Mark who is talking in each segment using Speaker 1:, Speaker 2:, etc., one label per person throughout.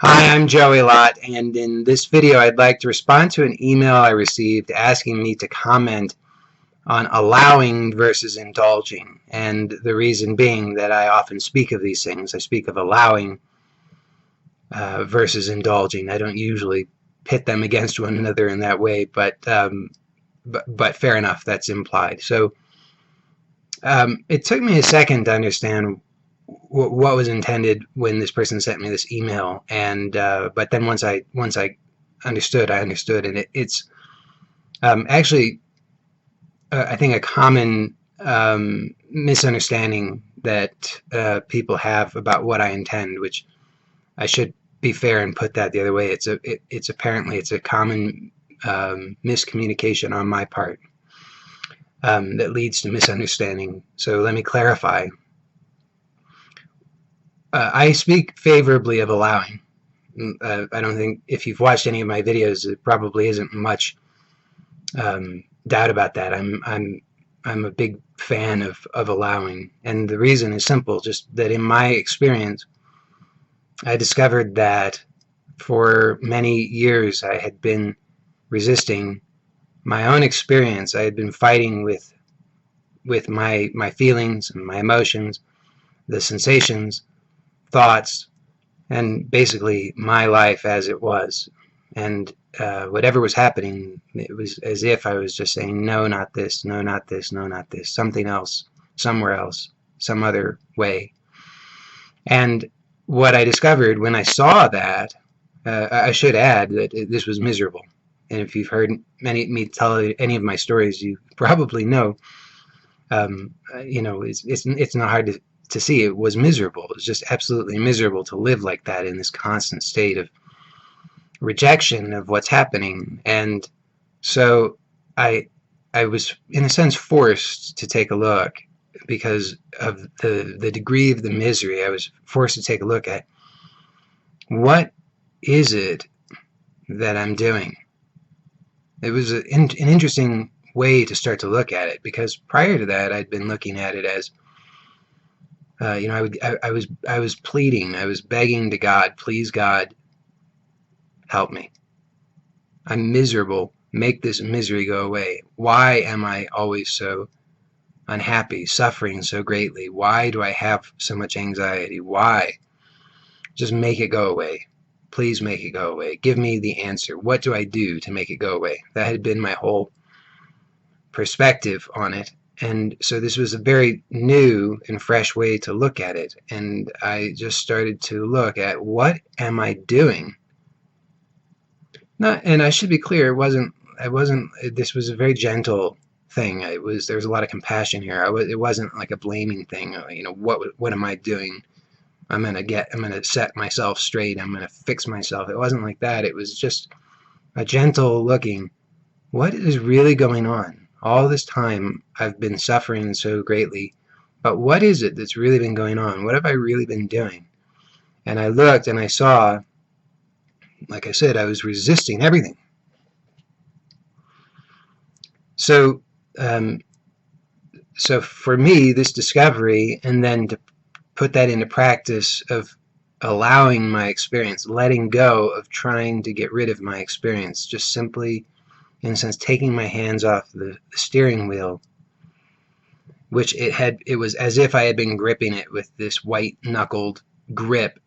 Speaker 1: Hi, I'm Joey Lott, and in this video I'd like to respond to an email I received asking me to comment on allowing versus indulging, and the reason being that I often speak of these things. I speak of allowing versus indulging. I don't usually pit them against one another in that way, but fair enough, that's implied. So it took me a second to understand what was intended when this person sent me this email, and but then once I understood, and it's actually I think a common misunderstanding that people have about what I intend, which I should be fair and put that the other way. It's apparently a common miscommunication on my part that leads to misunderstanding. So let me clarify. I speak favorably of allowing. I don't think, if you've watched any of my videos, there probably isn't much doubt about that. I'm a big fan of allowing, and the reason is simple: just that in my experience, I discovered that for many years I had been resisting my own experience. I had been fighting with my feelings and my emotions, the sensations, thoughts, and basically my life as it was. And whatever was happening, it was as if I was just saying, no, not this, no, not this, no, not this, something else, somewhere else, some other way. And what I discovered when I saw that, I should add that this was miserable. And if you've heard me tell any of my stories, you probably know, it's not hard to see. It was miserable. It was just absolutely miserable to live like that in this constant state of rejection of what's happening. And so I was in a sense forced to take a look, because of the degree of the misery. I was forced to take a look at what is it that I'm doing. It was an interesting way to start to look at it, because prior to that I'd been looking at it as I was pleading, I was begging to God, please God, help me. I'm miserable. Make this misery go away. Why am I always so unhappy, suffering so greatly? Why do I have so much anxiety? Why? Just make it go away. Please make it go away. Give me the answer. What do I do to make it go away? That had been my whole perspective on it. And so this was a very new and fresh way to look at it. And I just started to look at, what am I doing? And I should be clear, this was a very gentle thing. There was a lot of compassion here. It wasn't like a blaming thing. What am I doing? I'm gonna set myself straight. I'm gonna fix myself. It wasn't like that. It was just a gentle looking. What is really going on? All this time I've been suffering so greatly, but what is it that's really been going on? What have I really been doing? And I looked and I saw, like I said, I was resisting everything. So for me, this discovery, and then to put that into practice of allowing my experience, letting go of trying to get rid of my experience, just simply, in a sense, taking my hands off the steering wheel, which it was as if I had been gripping it with this white-knuckled grip,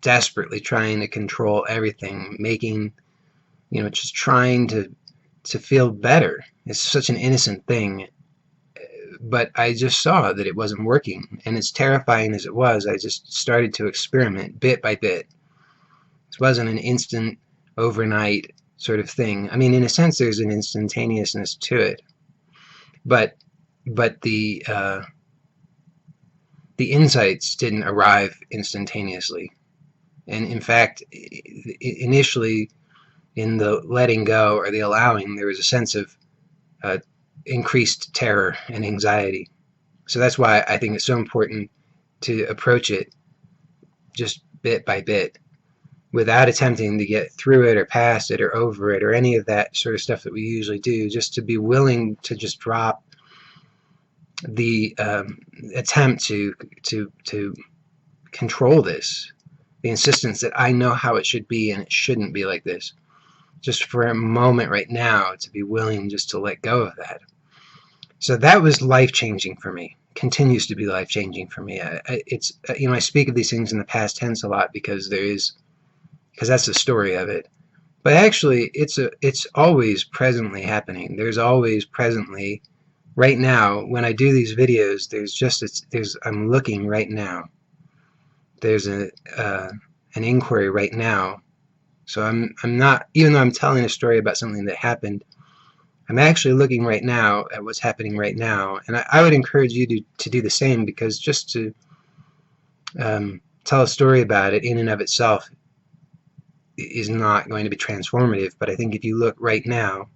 Speaker 1: desperately trying to control everything, just trying to feel better. It's such an innocent thing, but I just saw that it wasn't working. And as terrifying as it was, I just started to experiment bit by bit. This wasn't an instant, overnight sort of thing. I mean, in a sense, there's an instantaneousness to it, but the insights didn't arrive instantaneously. And in fact, initially, in the letting go or the allowing, there was a sense of increased terror and anxiety. So that's why I think it's so important to approach it just bit by bit, without attempting to get through it or past it or over it or any of that sort of stuff that we usually do, just to be willing to just drop the attempt to control this, the insistence that I know how it should be and it shouldn't be like this. Just for a moment right now to be willing just to let go of that. So that was life-changing for me. Continues to be life-changing for me. It's I speak of these things in the past tense a lot because that's the story of it. But actually, it's always presently happening. There's always presently, right now, when I do these videos, I'm looking right now. There's an inquiry right now. So I'm not, even though I'm telling a story about something that happened, I'm actually looking right now at what's happening right now. And I would encourage you to do the same, because just to tell a story about it in and of itself is not going to be transformative. But I think if you look right now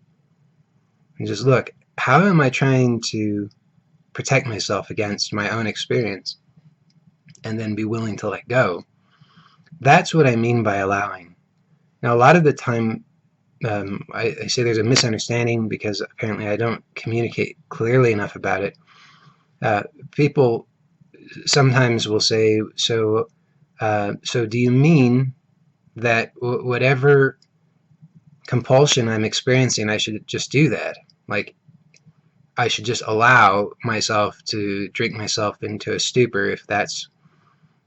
Speaker 1: and just look, how am I trying to protect myself against my own experience, and then be willing to let go? That's what I mean by allowing. Now, a lot of the time, I say there's a misunderstanding because apparently I don't communicate clearly enough about it. People sometimes will say, so do you mean that whatever compulsion I'm experiencing, I should just do that? Like, I should just allow myself to drink myself into a stupor if that's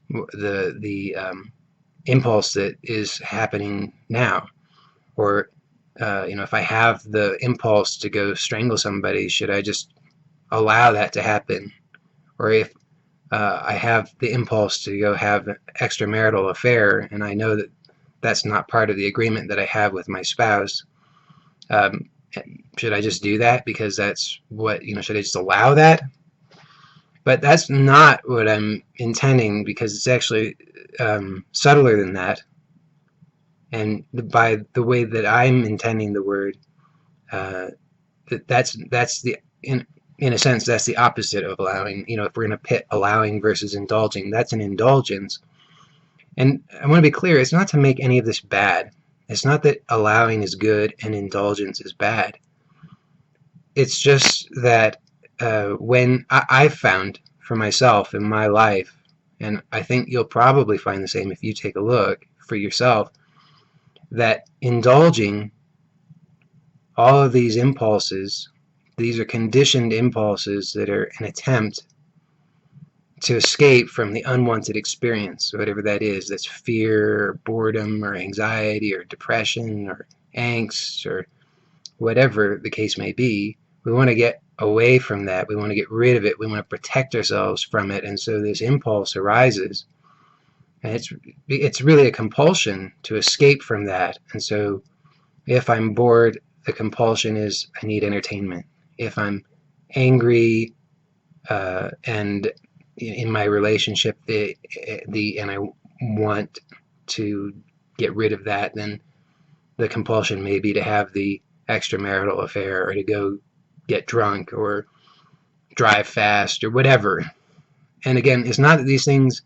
Speaker 1: the impulse that is happening now? Or if I have the impulse to go strangle somebody, should I just allow that to happen? Or if I have the impulse to go have an extramarital affair, and I know that that's not part of the agreement that I have with my spouse, should I just do that because that's what, should I just allow that? But that's not what I'm intending, because it's actually subtler than that. And by the way that I'm intending the word, that's the in a sense that's the opposite of allowing. If we're going to pit allowing versus indulging, that's an indulgence. And I want to be clear, it's not to make any of this bad. It's not that allowing is good and indulgence is bad. It's just that when I've found for myself in my life, and I think you'll probably find the same if you take a look for yourself, that indulging all of these impulses, these are conditioned impulses that are an attempt to escape from the unwanted experience, whatever that is. That's fear, or boredom, or anxiety, or depression, or angst, or whatever the case may be. We want to get away from that. We want to get rid of it. We want to protect ourselves from it. And so this impulse arises. And it's really a compulsion to escape from that. And so if I'm bored, the compulsion is I need entertainment. If I'm angry and in my relationship and I want to get rid of that, then the compulsion may be to have the extramarital affair, or to go get drunk, or drive fast, or whatever. And again, it's not that these things,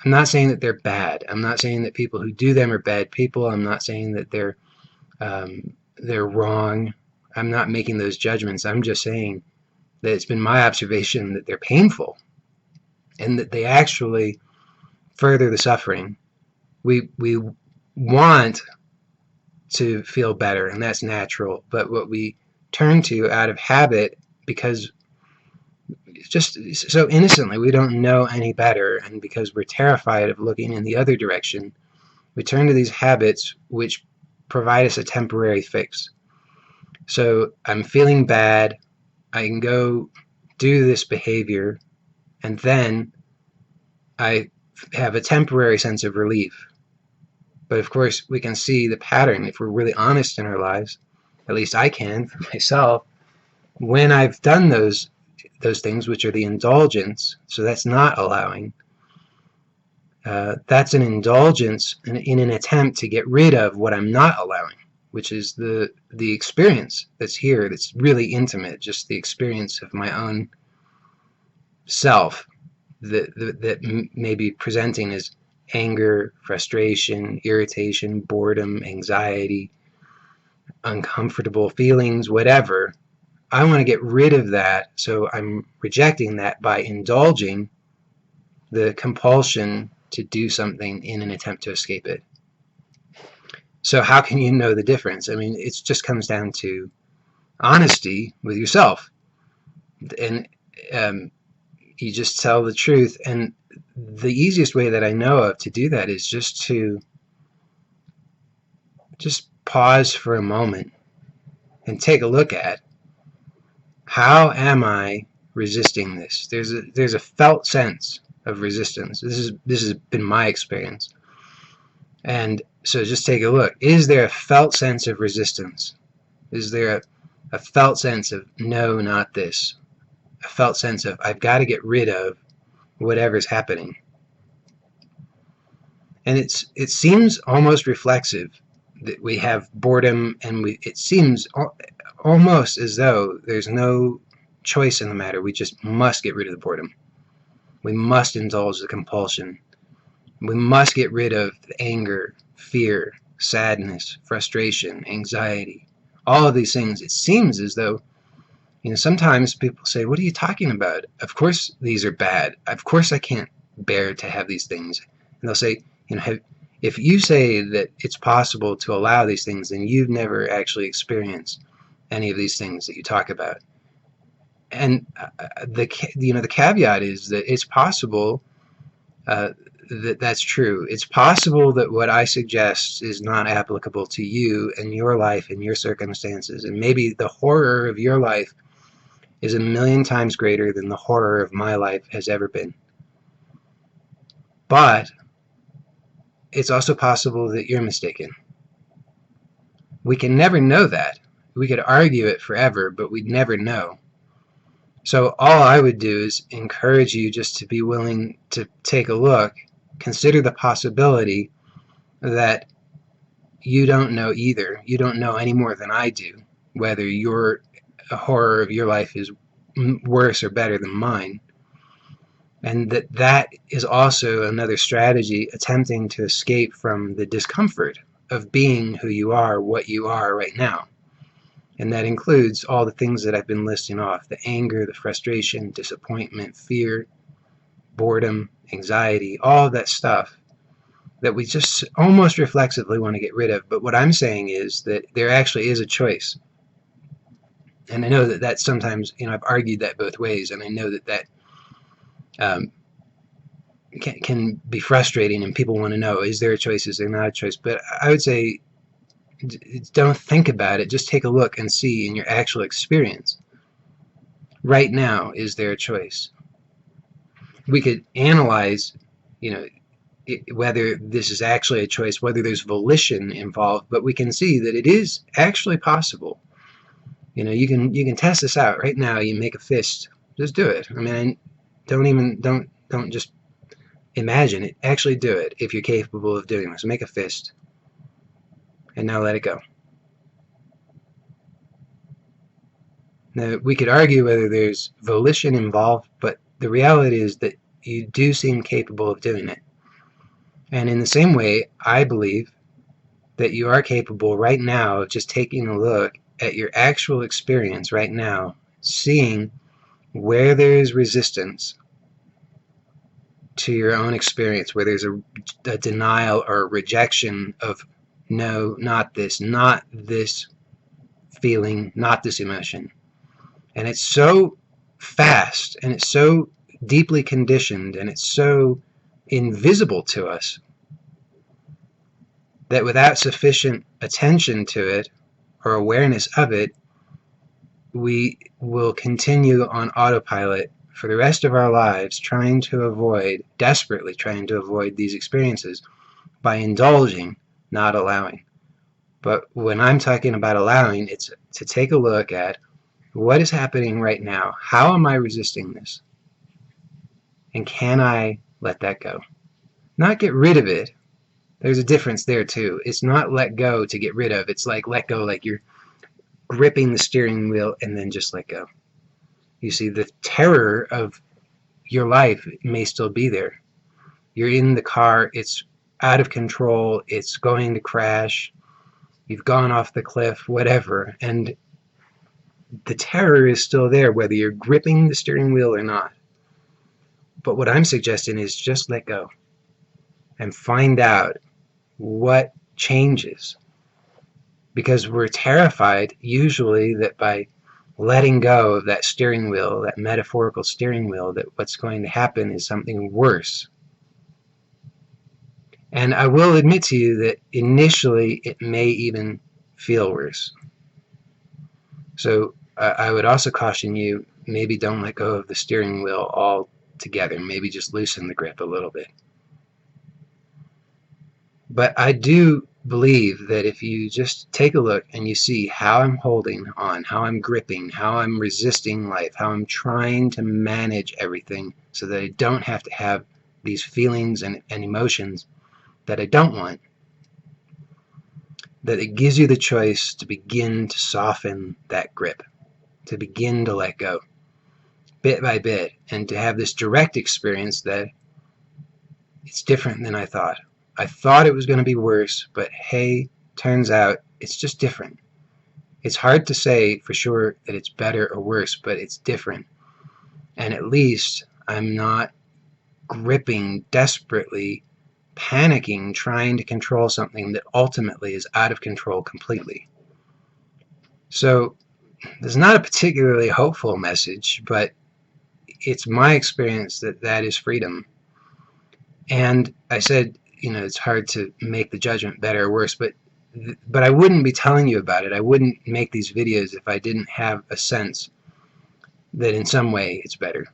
Speaker 1: I'm not saying that they're bad. I'm not saying that people who do them are bad people. I'm not saying that they're wrong. I'm not making those judgments. I'm just saying that it's been my observation that they're painful, and that they actually further the suffering. We want to feel better, and that's natural. But what we turn to out of habit, because just so innocently we don't know any better, and because we're terrified of looking in the other direction, we turn to these habits which provide us a temporary fix. So I'm feeling bad, I can go do this behavior, and then I have a temporary sense of relief. But of course, we can see the pattern if we're really honest in our lives. At least I can for myself. When I've done those things, which are the indulgence, so that's not allowing. That's an indulgence in an attempt to get rid of what I'm not allowing, which is the experience that's here, that's really intimate, just the experience of my own self that may be presenting as anger, frustration, irritation, boredom, anxiety, uncomfortable feelings, whatever. I want to get rid of that, so I'm rejecting that by indulging the compulsion to do something in an attempt to escape it. So how can you know the difference? I mean, it just comes down to honesty with yourself, and you just tell the truth. And the easiest way that I know of to do that is just to pause for a moment and take a look at, how am I resisting this? There's a felt sense of resistance. This has been my experience. And so just take a look. Is there a felt sense of resistance? Is there a felt sense of, no, not this? A felt sense of, I've got to get rid of whatever's happening. And it seems almost reflexive that we have boredom, and it seems almost as though there's no choice in the matter. We just must get rid of the boredom. We must indulge the compulsion. We must get rid of the anger, fear, sadness, frustration, anxiety, all of these things. It seems as though, sometimes people say, what are you talking about? Of course these are bad. Of course I can't bear to have these things. And they'll say, if you say that it's possible to allow these things, then you've never actually experienced any of these things that you talk about. And the caveat is that it's possible that's true. It's possible that what I suggest is not applicable to you and your life and your circumstances, and maybe the horror of your life is 1,000,000 times greater than the horror of my life has ever been. But it's also possible that you're mistaken. We can never know that. We could argue it forever, but we'd never know. So all I would do is encourage you just to be willing to take a look, consider the possibility that you don't know either. You don't know any more than I do whether your horror of your life is worse or better than mine. And that is also another strategy, attempting to escape from the discomfort of being who you are, what you are right now. And that includes all the things that I've been listing off: the anger, the frustration, disappointment, fear, boredom, anxiety, all of that stuff that we just almost reflexively want to get rid of. But what I'm saying is that there actually is a choice. And I know that sometimes, I've argued that both ways, and I know that can be frustrating, and people want to know, is there a choice, is there not a choice? But I would say, don't think about it. Just take a look and see in your actual experience. Right now, is there a choice? We could analyze, whether this is actually a choice, whether there's volition involved, but we can see that it is actually possible. You can test this out right now. You make a fist. Just do it. I mean, don't just imagine it. Actually do it if you're capable of doing this. Make a fist. And now let it go. Now, we could argue whether there's volition involved, but the reality is that you do seem capable of doing it. And in the same way, I believe that you are capable right now of just taking a look at your actual experience right now, seeing where there is resistance to your own experience, where there's a denial or a rejection of, no, not this feeling, not this emotion. And it's so fast, and it's so deeply conditioned, and it's so invisible to us that without sufficient attention to it or awareness of it, we will continue on autopilot for the rest of our lives, desperately trying to avoid these experiences by indulging, not allowing. But when I'm talking about allowing, it's to take a look at what is happening right now. How am I resisting this? And can I let that go? Not get rid of it. There's a difference there too. It's not let go to get rid of. It's like let go, like you're gripping the steering wheel and then just let go. You see, the terror of your life may still be there. You're in the car, it's out of control, it's going to crash, you've gone off the cliff, whatever, and the terror is still there, whether you're gripping the steering wheel or not. But what I'm suggesting is just let go. and find out what changes. Because we're terrified usually that by letting go of that steering wheel, that metaphorical steering wheel, that what's going to happen is something worse. And I will admit to you that initially it may even feel worse. So I would also caution you, maybe don't let go of the steering wheel altogether. Maybe just loosen the grip a little bit. But I do believe that if you just take a look and you see how I'm holding on, how I'm gripping, how I'm resisting life, how I'm trying to manage everything so that I don't have to have these feelings and emotions that I don't want, that it gives you the choice to begin to soften that grip, to begin to let go bit by bit, and to have this direct experience that it's different than I thought. I thought it was going to be worse, but hey, turns out it's just different. It's hard to say for sure that it's better or worse, but it's different. And at least I'm not gripping desperately, panicking, trying to control something that ultimately is out of control completely. So there's not a particularly hopeful message, but it's my experience that that is freedom. And I said, it's hard to make the judgment better or worse, but I wouldn't be telling you about it. I wouldn't make these videos if I didn't have a sense that in some way it's better.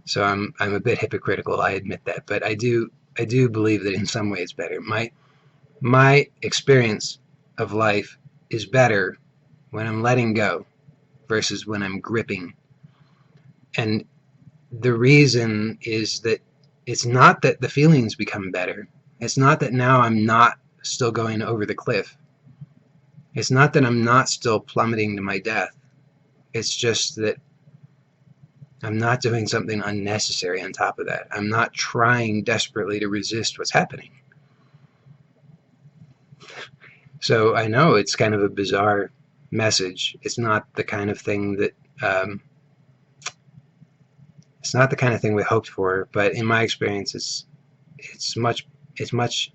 Speaker 1: So I'm a bit hypocritical, I admit that, but I do believe that in some way it's better. My experience of life is better when I'm letting go versus when I'm gripping. And the reason is that it's not that the feelings become better. It's not that now I'm not still going over the cliff. It's not that I'm not still plummeting to my death. It's just that I'm not doing something unnecessary on top of that. I'm not trying desperately to resist what's happening. So I know it's kind of a bizarre message. It's not the kind of thing that it's not the kind of thing we hoped for, but in my experience, it's much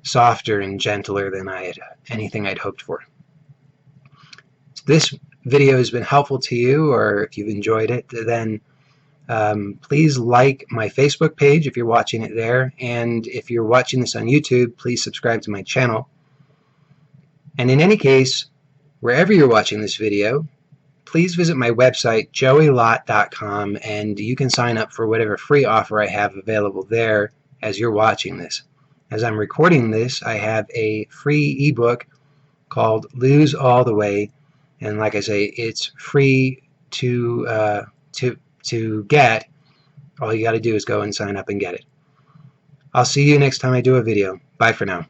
Speaker 1: softer and gentler than anything I'd hoped for. If this video has been helpful to you, or if you've enjoyed it, then please like my Facebook page if you're watching it there, and if you're watching this on YouTube, please subscribe to my channel. And in any case, wherever you're watching this video, please visit my website, joeylott.com, and you can sign up for whatever free offer I have available there as you're watching this. As I'm recording this, I have a free ebook called Lose All the Way, and like I say, it's free to get. All you got to do is go and sign up and get it. I'll see you next time I do a video. Bye for now.